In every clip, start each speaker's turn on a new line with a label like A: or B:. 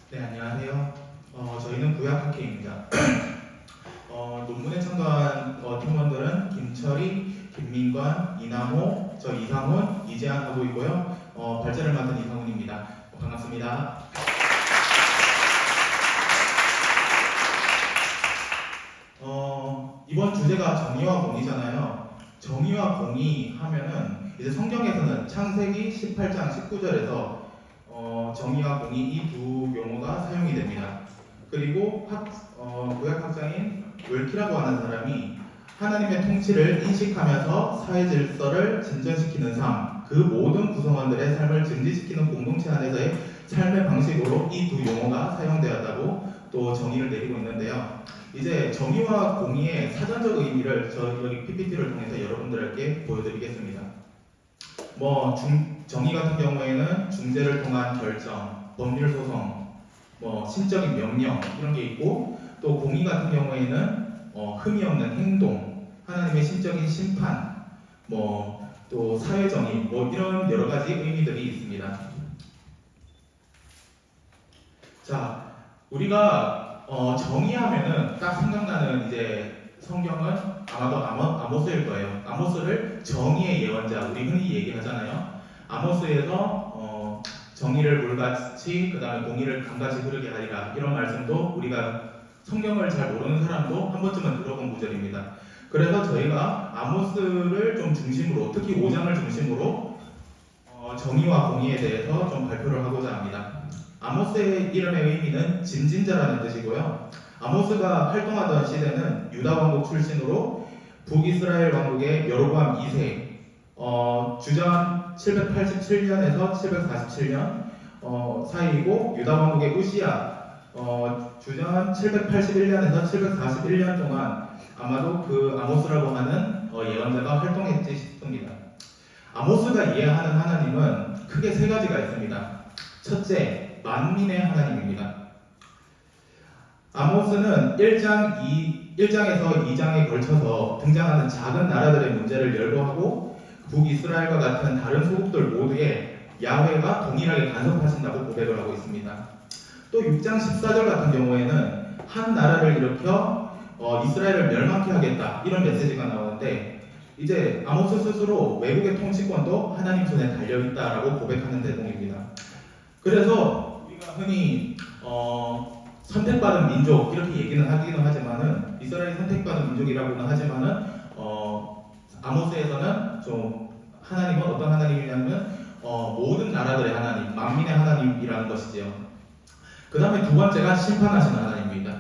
A: 네, 안녕하세요. 저희는 구약학회입니다. 논문에 참가한 팀원들은 김철희, 김민관, 이남호, 저 이상훈, 이재한 하고 있고요. 발제를 맡은 이상훈입니다. 반갑습니다. 이번 주제가 정의와 공의잖아요. 정의와 공의 하면은 이제 성경에서는 창세기 18장 19절에서 정의와 공의 이 두 용어가 사용이 됩니다. 그리고 구약학자인 웰키라고 하는 사람이 하나님의 통치를 인식하면서 사회 질서를 진전시키는 삶, 그 모든 구성원들의 삶을 증진시키는 공동체 안에서의 삶의 방식으로 이 두 용어가 사용되었다고 또 정의를 내리고 있는데요. 이제 정의와 공의의 사전적 의미를 여기 PPT를 통해서 여러분들에게 보여드리겠습니다. 정의 같은 경우에는 중재를 통한 결정, 법률 소송, 신적인 명령 이런 게 있고, 또 공의 같은 경우에는 흠이 없는 행동, 하나님의 신적인 심판, 또 사회 정의, 이런 여러 가지 의미들이 있습니다. 자, 우리가 정의하면은 딱 생각나는 이제 성경은 아마도 아모스일 거예요. 아모스를 정의의 예언자, 우리 흔히 얘기하잖아요. 아모스에서 정의를 물같이, 그 다음에 공의를 강같이 흐르게 하리라, 이런 말씀도 우리가 성경을 잘 모르는 사람도 한 번쯤은 들어본 구절입니다. 그래서 저희가 아모스를 좀 중심으로, 특히 5장을 중심으로 정의와 공의에 대해서 좀 발표를 하고자 합니다. 아모스의 이름의 의미는 진진자라는 뜻이고요. 아모스가 활동하던 시대는 유다 왕국 출신으로 북이스라엘 왕국의 여로보암 2세, 주전 787년에서 747년 사이이고, 유다 왕국의 우시야, 주전 781년에서 741년 동안 아마도 그 아모스라고 하는 예언자가 활동했지 싶습니다. 아모스가 이해하는 하나님은 크게 세 가지가 있습니다. 첫째, 만민의 하나님입니다. 아모스는 1장에서 2장에 걸쳐서 등장하는 작은 나라들의 문제를 열거하고, 북이스라엘과 같은 다른 소국들 모두에 야훼가 동일하게 간섭하신다고 고백을 하고 있습니다. 또 6장 14절 같은 경우에는 한 나라를 일으켜 이스라엘을 멸망케 하겠다, 이런 메시지가 나오는데, 이제 아모스 스스로 외국의 통치권도 하나님 손에 달려있다라고 고백하는 내용입니다. 그래서 우리가 흔히 선택받은 민족 이렇게 얘기는 하기는 하지만은, 이스라엘이 선택받은 민족이라고는 하지만은 아모스에서는 좀 하나님은 어떤 하나님이냐면 모든 나라들의 하나님, 만민의 하나님이라는 것이지요. 그 다음에 두 번째가 심판하시는 하나님입니다.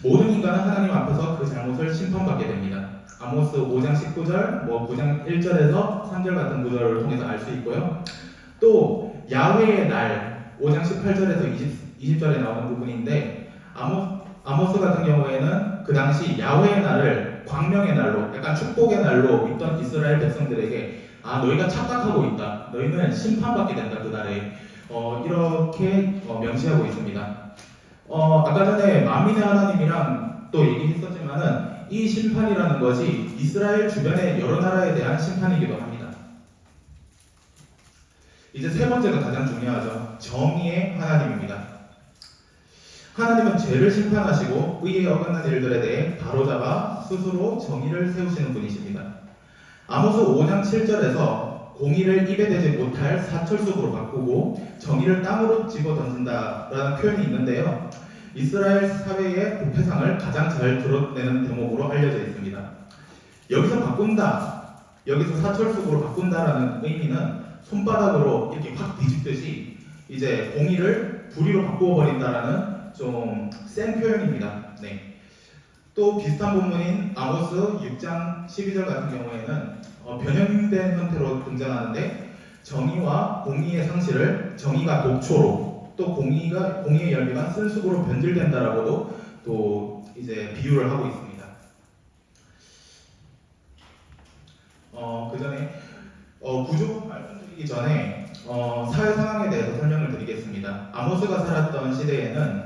A: 모든 인간은 하나님 앞에서 그 잘못을 심판받게 됩니다. 아모스 5장 19절, 9장 1절에서 3절 같은 구절을 통해서 알 수 있고요. 또 야훼의 날, 5장 18절에서 20절에 나오는 부분인데, 아모스 같은 경우에는 그 당시 야훼의 날을 광명의 날로, 약간 축복의 날로 믿던 이스라엘 백성들에게, 너희가 착각하고 있다, 너희는 심판받게 된다, 그 날에, 이렇게 명시하고 있습니다. 아까 전에 만민의 하나님이랑 또 얘기했었지만은, 이 심판이라는 것이 이스라엘 주변의 여러 나라에 대한 심판이기도 합니다. 이제 세 번째가 가장 중요하죠. 정의의 하나님입니다. 하나님은 죄를 심판하시고 의에 어긋난 일들에 대해 바로잡아 스스로 정의를 세우시는 분이십니다. 아모스 5장 7절에서 공의를 입에 대지 못할 사철숲으로 바꾸고 정의를 땅으로 집어던진다라는 표현이 있는데요. 이스라엘 사회의 부패상을 가장 잘 드러내는 대목으로 알려져 있습니다. 여기서 바꾼다, 여기서 사철숲으로 바꾼다라는 의미는 손바닥으로 이렇게 확 뒤집듯이 이제 공의를 불의로 바꾸어 버린다라는 좀 센 표현입니다. 네. 또 비슷한 본문인 아모스 6장 12절 같은 경우에는 변형된 형태로 등장하는데, 정의와 공의의 상실을 정의가 독초로, 또 공의의 열매가 쓴쑥으로 변질된다라고도 또 이제 비유를 하고 있습니다. 그 전에 구조 말씀드리기 전에 사회 상황에 대해서 설명을 드리겠습니다. 아모스가 살았던 시대에는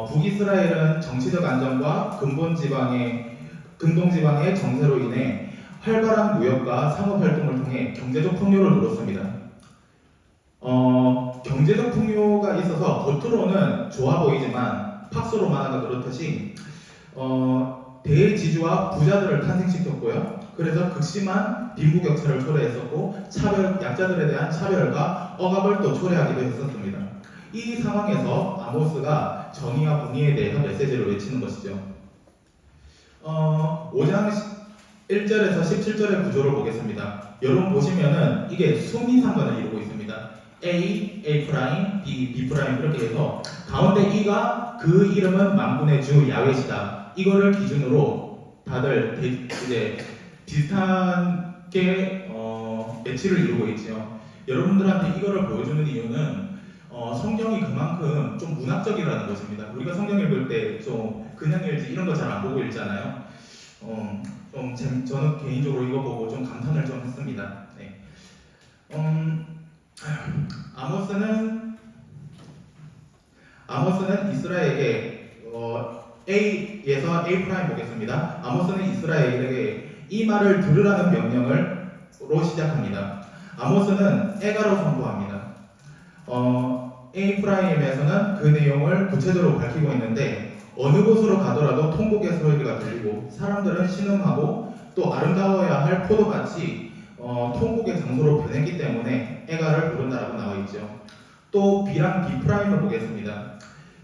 A: 북이스라엘은 정치적 안정과 근동 지방의 정세로 인해 활발한 무역과 상업 활동을 통해 경제적 풍요를 누렸습니다. 경제적 풍요가 있어서 겉으로는 좋아 보이지만 팍스로 만화가 그렇듯이 대지주와 부자들을 탄생시켰고요. 그래서 극심한 빈부격차를 초래했었고 약자들에 대한 차별과 억압을 또 초래하기도 했었습니다. 이 상황에서 아모스가 정의와 공의에 대해서 메시지를 외치는 것이죠. 5장 1절에서 17절의 구조를 보겠습니다. 여러분 보시면은 이게 수미상관을 이루고 있습니다. A 프라임, B 프라임 이렇게 해서 가운데 E가 그 이름은 만군의 주 야훼시다. 이거를 기준으로 다들 이제 비슷하게 매치를 이루고 있죠. 여러분들한테 이거를 보여주는 이유는 성경이 그만큼 좀 문학적이라는 것입니다. 우리가 성경 읽을 때 좀 그냥 읽지 이런 거 잘 안 보고 읽잖아요. 저는 개인적으로 이거 보고 좀 감탄을 좀 했습니다. 네. 아모스는 이스라엘에게 A에서 A 프라임 보겠습니다. 아모스는 이스라엘에게 이 말을 들으라는 명령으로 시작합니다. 아모스는 애가로 선포합니다. A 프라임에서는 그 내용을 구체적으로 밝히고 있는데 어느 곳으로 가더라도 통곡의 소리가 들리고 사람들은 신음하고 또 아름다워야 할 포도밭이 통곡의 장소로 변했기 때문에 애가를 부른다라고 나와 있죠. 또 B랑 B 프라임을 보겠습니다.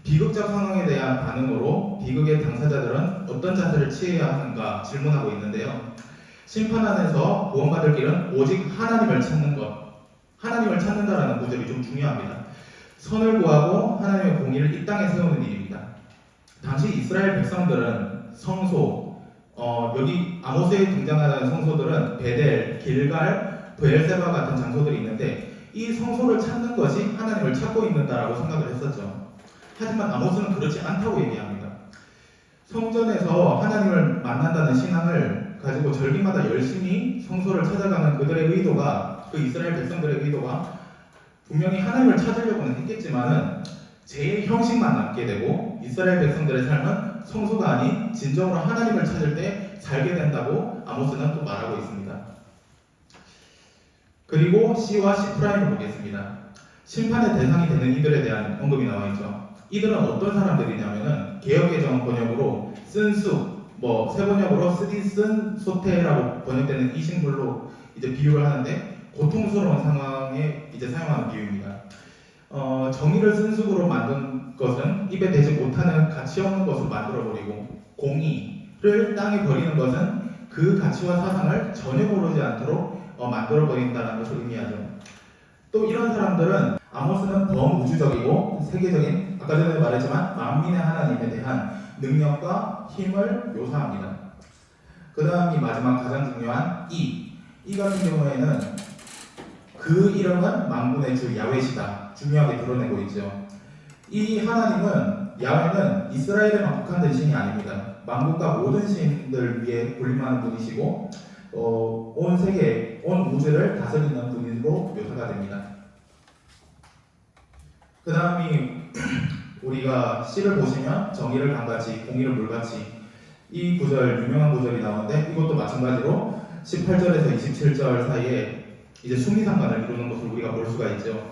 A: 비극적 상황에 대한 반응으로 비극의 당사자들은 어떤 자세를 취해야 하는가 질문하고 있는데요. 심판 안에서 구원받을 길은 오직 하나님을 찾는 것, 하나님을 찾는다라는 구절이 좀 중요합니다. 선을 구하고 하나님의 공의를 이 땅에 세우는 일입니다. 당시 이스라엘 백성들은 성소, 여기 아모스에 등장하는 성소들은 베델, 길갈, 브엘세바 같은 장소들이 있는데 이 성소를 찾는 것이 하나님을 찾고 있는다라고 생각을 했었죠. 하지만 아모스는 그렇지 않다고 얘기합니다. 성전에서 하나님을 만난다는 신앙을 가지고 절기마다 열심히 성소를 찾아가는 그들의 의도가, 그 이스라엘 백성들의 의도가 분명히 하나님을 찾으려고는 했겠지만은 제 형식만 남게 되고 이스라엘 백성들의 삶은 성소가 아닌 진정으로 하나님을 찾을 때 살게 된다고 아모스는 또 말하고 있습니다. 그리고 C와 C 프라임을 보겠습니다. 심판의 대상이 되는 이들에 대한 언급이 나와 있죠. 이들은 어떤 사람들이냐면은 개역개정 번역으로 쓴수, 새 번역으로 쓰디 쓴 소태라고 번역되는 이 신글로 이제 비유를 하는데 고통스러운 상황에 이제 사용하는 비유입니다. 정의를 쓴수로 만든 것은 입에 대지 못하는 가치 없는 것으로 만들어버리고 공의를 땅에 버리는 것은 그 가치와 사상을 전혀 모르지 않도록 만들어버린다는 것을 의미하죠. 또 이런 사람들은 아모스는 범우주적이고 세계적인 아까 전에 말했지만 만민의 하나님에 대한 능력과 힘을 묘사합니다. 그 다음이 마지막 가장 중요한 이 같은 경우에는 그 이름은 만군의 주 야훼시다 중요하게 드러내고 있죠. 이 하나님은 야훼는 이스라엘에만 국한된 신이 아닙니다. 만국과 모든 신들 위에 군림하는 분이시고 온 세계, 온 우주를 다스리는 분으로 묘사가 됩니다. 그 다음이 우리가 C를 보시면 정의를 강같이 공의를 물같이 이 구절 유명한 구절이 나오는데 이것도 마찬가지로 18절에서 27절 사이에 이제 수미상관을 이루는 것을 우리가 볼 수가 있죠.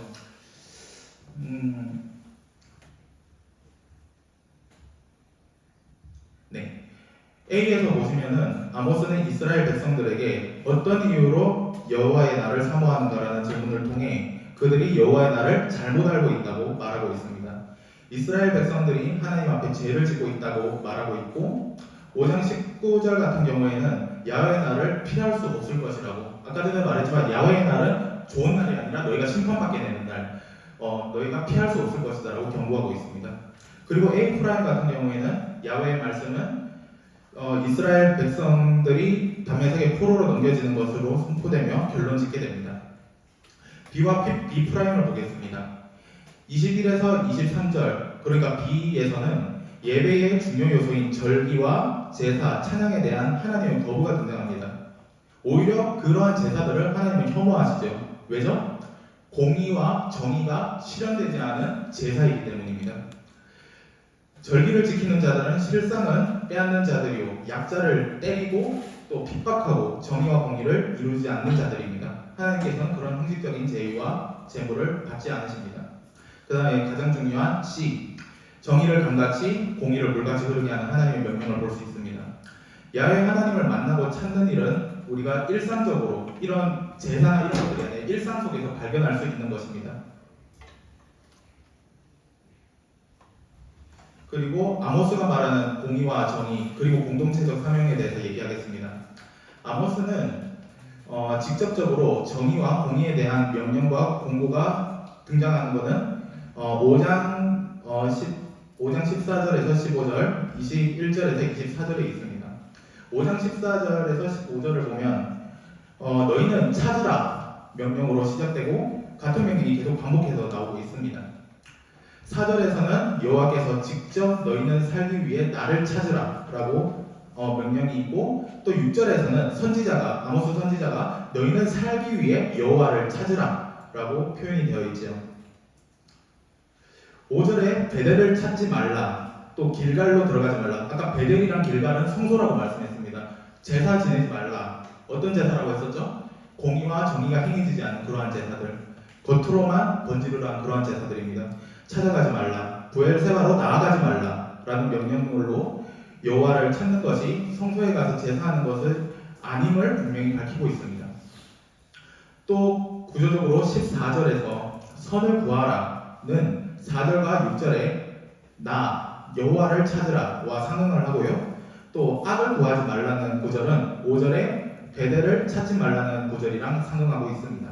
A: 네. A에서 보시면은 아모스는 이스라엘 백성들에게 어떤 이유로 여호와의 날을 사모하는가라는 질문을 통해 그들이 여호와의 날을 잘못 알고 있다고 말하고 있습니다. 이스라엘 백성들이 하나님 앞에 죄를 짓고 있다고 말하고 있고 5장 19절 같은 경우에는 야훼의 날을 피할 수 없을 것이라고 아까 전에 말했지만 야훼의 날은 좋은 날이 아니라 너희가 심판받게 되는 날 너희가 피할 수 없을 것이다 라고 경고하고 있습니다. 그리고 A 프라임 같은 경우에는 야훼의 말씀은 이스라엘 백성들이 다메섹의 포로로 넘겨지는 것으로 선포되며 결론 짓게 됩니다. B와 B 프라임을 보겠습니다. 21에서 23절 그러니까 B에서는 예배의 중요 요소인 절기와 제사, 찬양에 대한 하나님의 거부가 등장합니다. 오히려 그러한 제사들을 하나님은 혐오하시죠. 왜죠? 공의와 정의가 실현되지 않은 제사이기 때문입니다. 절기를 지키는 자들은 실상은 빼앗는 자들이요 약자를 때리고 또 핍박하고 정의와 공의를 이루지 않는 자들입니다. 하나님께서는 그런 형식적인 제의와 제물을 받지 않으십니다. 그 다음에 가장 중요한 C, 정의를 강같이 공의를 물같이 흐르게 하는 하나님의 명령을 볼 수 있습니다. 야훼 하나님을 만나고 찾는 일은 우리가 일상적으로 이런 제사나 이런 것들이 아니라 일상 속에서 발견할 수 있는 것입니다. 그리고 아모스가 말하는 공의와 정의 그리고 공동체적 사명에 대해서 얘기하겠습니다. 아모스는 직접적으로 정의와 공의에 대한 명령과 공고가 등장하는 것은 5장 14절에서 15절, 21절에서 24절에 있습니다. 5장 14절에서 15절을 보면 너희는 찾으라 명령으로 시작되고 같은 명령이 계속 반복해서 나오고 있습니다. 4절에서는 여호와께서 직접 너희는 살기 위해 나를 찾으라 라고 명령이 있고, 또 6절에서는 선지자가 아모스 선지자가 너희는 살기 위해 여호와를 찾으라 라고 표현이 되어 있죠. 5절에 베델을 찾지 말라, 또 길갈로 들어가지 말라. 아까 베델이랑 길갈은 성소라고 말씀했습니다. 제사 지내지 말라. 어떤 제사라고 했었죠? 공의와 정의가 행해지지 않는 그러한 제사들, 겉으로만 번지르르한 그러한 제사들입니다. 찾아가지 말라, 부엘세바로 나아가지 말라 라는 명령으로 여호와를 찾는 것이 성소에 가서 제사하는 것을 아님을 분명히 밝히고 있습니다. 또 구조적으로 14절에서 선을 구하라는 4절과 6절에 나 여호와를 찾으라와 상응을 하고요. 또 악을 구하지 말라는 구절은 5절에 베델을 찾지 말라는 구절이랑 상응하고 있습니다.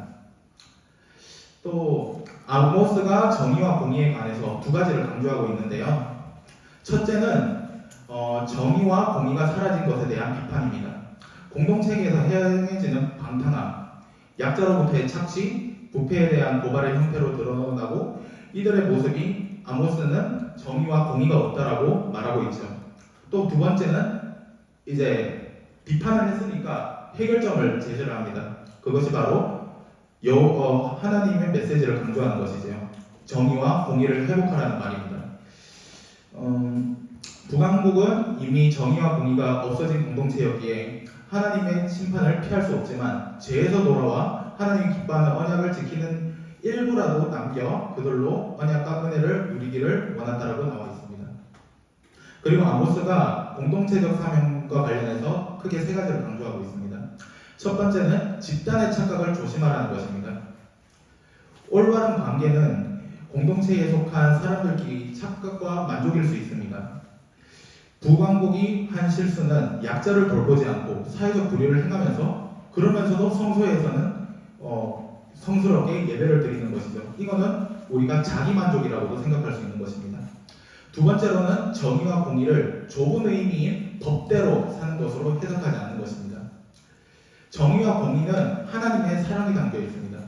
A: 또 아모스가 정의와 공의에 관해서 두 가지를 강조하고 있는데요. 첫째는 정의와 공의가 사라진 것에 대한 비판입니다. 공동체계에서 행해지는 방탕함, 약자로부터의 착취, 부패에 대한 고발의 형태로 드러나고, 이들의 모습이 아모스는 정의와 공의가 없다라고 말하고 있죠. 또 두 번째는 이제 비판을 했으니까 해결점을 제시를 합니다. 그것이 바로 하나님의 메시지를 강조하는 것이죠. 정의와 공의를 회복하라는 말입니다. 북왕국은 이미 정의와 공의가 없어진 공동체였기에 하나님의 심판을 피할 수 없지만, 죄에서 돌아와 하나님이 기뻐하는 언약을 지키는 일부라도 남겨 그들로 언약과 은혜를 누리기를 원한다라고 나와 있습니다. 그리고 아모스가 공동체적 사명과 관련해서 크게 세 가지를 강조하고 있습니다. 첫 번째는 집단의 착각을 조심하라는 것입니다. 올바른 관계는 공동체에 속한 사람들끼리 착각과 만족일 수 있습니다. 북왕국이 한 실수는 약자를 돌보지 않고 사회적 불의를 행하면서, 그러면서도 성소에서는 성스럽게 예배를 드리는 것이죠. 이거는 우리가 자기만족이라고도 생각할 수 있는 것입니다. 두 번째로는 정의와 공의를 좁은 의미인 법대로 사는 것으로 해석하지 않는 것입니다. 정의와 공의는 하나님의 사랑이 담겨 있습니다.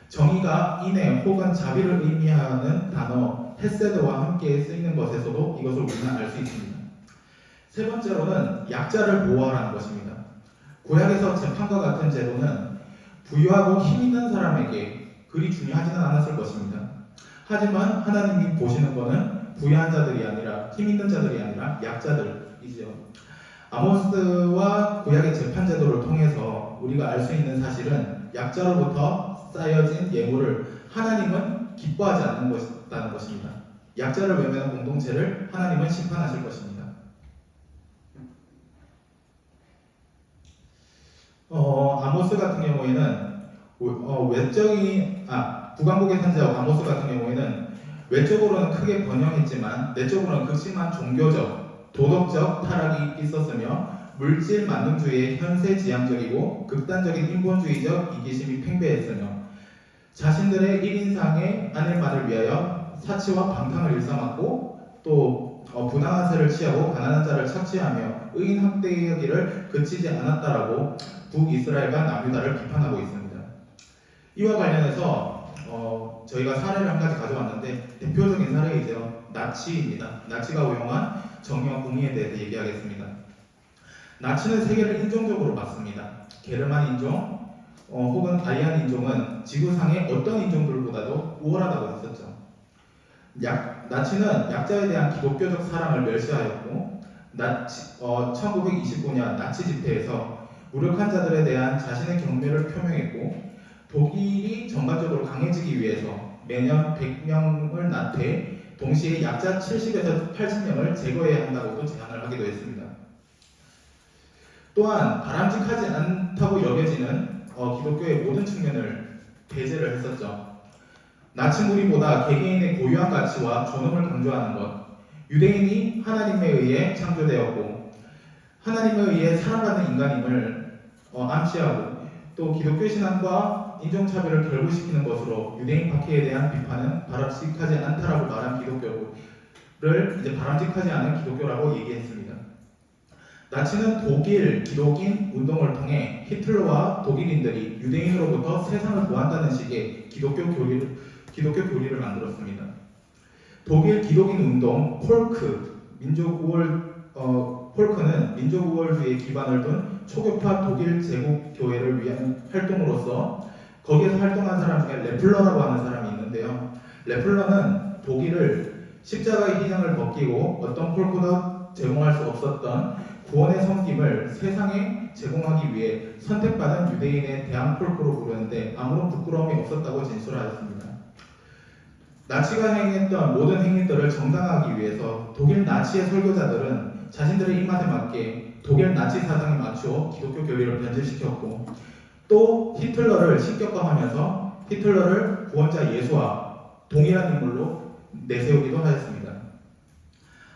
A: 정의가 인애 혹은 자비를 의미하는 단어 헤세드와 함께 쓰이는 것에서도 이것을 우리는 알 수 있습니다. 세 번째로는 약자를 보호하라는 것입니다. 구약에서 재판과 같은 제도는 부유하고 힘 있는 사람에게 그리 중요하지는 않았을 것입니다. 하지만 하나님이 보시는 것은 부유한 자들이 아니라, 힘 있는 자들이 아니라 약자들이죠. 아모스와 구약의 재판 제도를 통해서 우리가 알 수 있는 사실은 약자로부터 쌓여진 예물을 하나님은 기뻐하지 않는다는 것입니다. 약자를 외면한 공동체를 하나님은 심판하실 것입니다. 아모스 같은 경우에는 북왕국의 선지자 아모스 같은 경우에는 외적으로는 크게 번영했지만 내적으로는 극심한 종교적, 도덕적 타락이 있었으며, 물질 만능주의의 현세지향적이고 극단적인 인본주의적 이기심이 팽배했으며, 자신들의 1인상의 아내만을 위하여 사치와 방탕을 일삼았고, 또 부당한 세를 취하고 가난한 자를 착취하며 의인 학대하기를 그치지 않았다라고 북이스라엘과 남유다를 비판하고 있습니다. 이와 관련해서 저희가 사례를 한 가지 가져왔는데, 대표적인 사례이죠. 나치입니다. 나치가 운영한 정의와 공의에 대해서 얘기하겠습니다. 나치는 세계를 인종적으로 봤습니다. 게르만 인종 혹은 아리안 인종은 지구상의 어떤 인종들보다도 우월하다고 했었죠. 나치는 약자에 대한 기독교적 사랑을 멸시하였고, 1929년 나치 집회에서 무력한 자들에 대한 자신의 경멸을 표명했고, 독일이 전반적으로 강해지기 위해서 매년 100명을 낳되 동시에 약자 70에서 80명을 제거해야 한다고도 제안을 하기도 했습니다. 또한 바람직하지 않다고 여겨지는 기독교의 모든 측면을 배제를 했었죠. 나치 무리보다 개개인의 고유한 가치와 존엄을 강조하는 것, 유대인이 하나님에 의해 창조되었고 하나님에 의해 사랑받는 인간임을 암시하고 또 기독교 신앙과 인종차별을 결부시키는 것으로 유대인 박해에 대한 비판은 바람직하지 않다라고 말한 기독교를 이제 바람직하지 않은 기독교라고 얘기했습니다. 나치는 독일 기독인 운동을 통해 히틀러와 독일인들이 유대인으로부터 세상을 구한다는 식의 기독교 교리를 만들었습니다. 독일 기독인 운동 폴크는 민족 우월주의에 기반을 둔 초교파 독일 제국 교회를 위한 활동으로서 거기에서 활동한 사람 중에 레플러라고 하는 사람이 있는데요. 레플러는 독일을 십자가의 희생을 벗기고 어떤 폴크도 제공할 수 없었던 구원의 섬김을 세상에 제공하기 위해 선택받은 유대인의 대항 폴크로 부르는데 아무런 부끄러움이 없었다고 진술하였습니다. 나치가 행했던 모든 행위들을 정당화하기 위해서 독일 나치의 설교자들은 자신들의 입맛에 맞게 독일 나치 사상에 맞추어 기독교 교리를 변질시켰고 또 히틀러를 식격감하면서 히틀러를 구원자 예수와 동일한 인물로 내세우기도 하였습니다.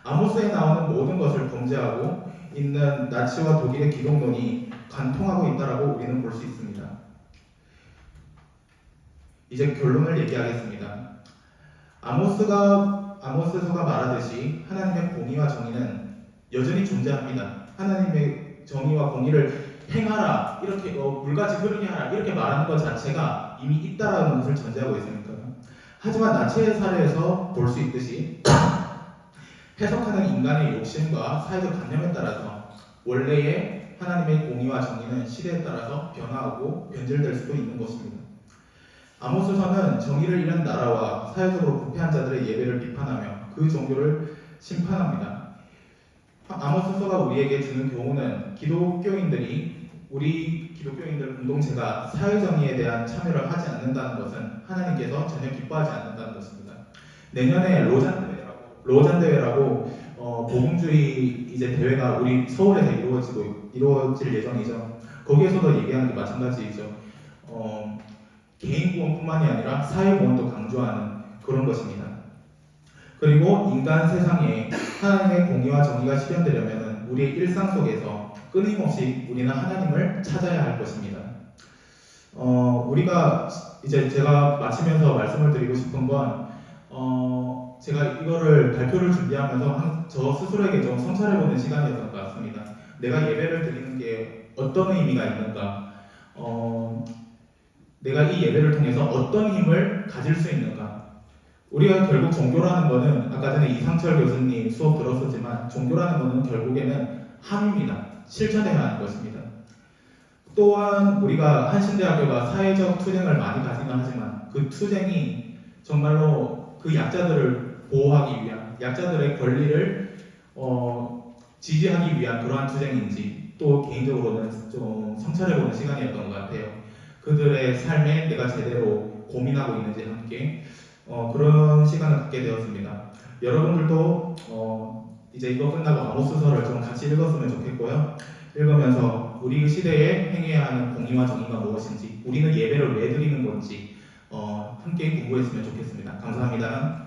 A: 아모스에 나오는 모든 것을 범죄하고 있는 나치와 독일의 기독론이 관통하고 있다라고 우리는 볼 수 있습니다. 이제 결론을 얘기하겠습니다. 아모스서가 말하듯이 하나님의 공의와 정의는 여전히 존재합니다. 하나님의 정의와 공의를 행하라, 이렇게 물같이 흐르게 하라 이렇게 말하는 것 자체가 이미 있다라는 것을 전제하고 있으니까. 하지만 나치의 사례에서 볼 수 있듯이 해석하는 인간의 욕심과 사회적 관념에 따라서 원래의 하나님의 공의와 정의는 시대에 따라서 변화하고 변질될 수도 있는 것입니다. 아모스서는 정의를 잃은 나라와 사회적으로 부패한 자들의 예배를 비판하며 그 종교를 심판합니다. 아모스서가 우리에게 주는 교훈은 우리 기독교인들 공동체가 사회정의에 대한 참여를 하지 않는다는 것은 하나님께서 전혀 기뻐하지 않는다는 것입니다. 내년에 로잔 대회라고 복음주의 이제 대회가 우리 서울에서 이루어질 예정이죠. 거기에서도 얘기하는 게 마찬가지이죠. 개인 구원뿐만이 아니라 사회 구원도 강조하는 그런 것입니다. 그리고 인간 세상에 하나님의 공의와 정의가 실현되려면 우리의 일상 속에서 끊임없이 우리는 하나님을 찾아야 할 것입니다. 우리가 이제 제가 마치면서 말씀을 드리고 싶은 건 제가 이거를 발표를 준비하면서 저 스스로에게 좀 성찰해보는 시간이었던 것 같습니다. 내가 예배를 드리는 게 어떤 의미가 있는가? 내가 이 예배를 통해서 어떤 힘을 가질 수 있는가? 우리가 결국 종교라는 것은 아까 전에 이상철 교수님 수업 들었었지만 종교라는 것은 결국에는 함입니다. 실천해야 하는 것입니다. 또한 우리가 한신대학교가 사회적 투쟁을 많이 가지는 하지만 그 투쟁이 정말로 그 약자들을 보호하기 위한 약자들의 권리를 지지하기 위한 그러한 투쟁인지 또 개인적으로는 좀 성찰해보는 시간이었던 것 같아요. 그들의 삶에 내가 제대로 고민하고 있는지 함께 그런 시간을 갖게 되었습니다. 여러분들도 이제 이거 끝나고 아모스서를 좀 같이 읽었으면 좋겠고요. 읽으면서 우리 시대에 행해야 하는 공의와 정의가 무엇인지, 우리는 예배를 왜 드리는 건지 함께 공부했으면 좋겠습니다. 감사합니다.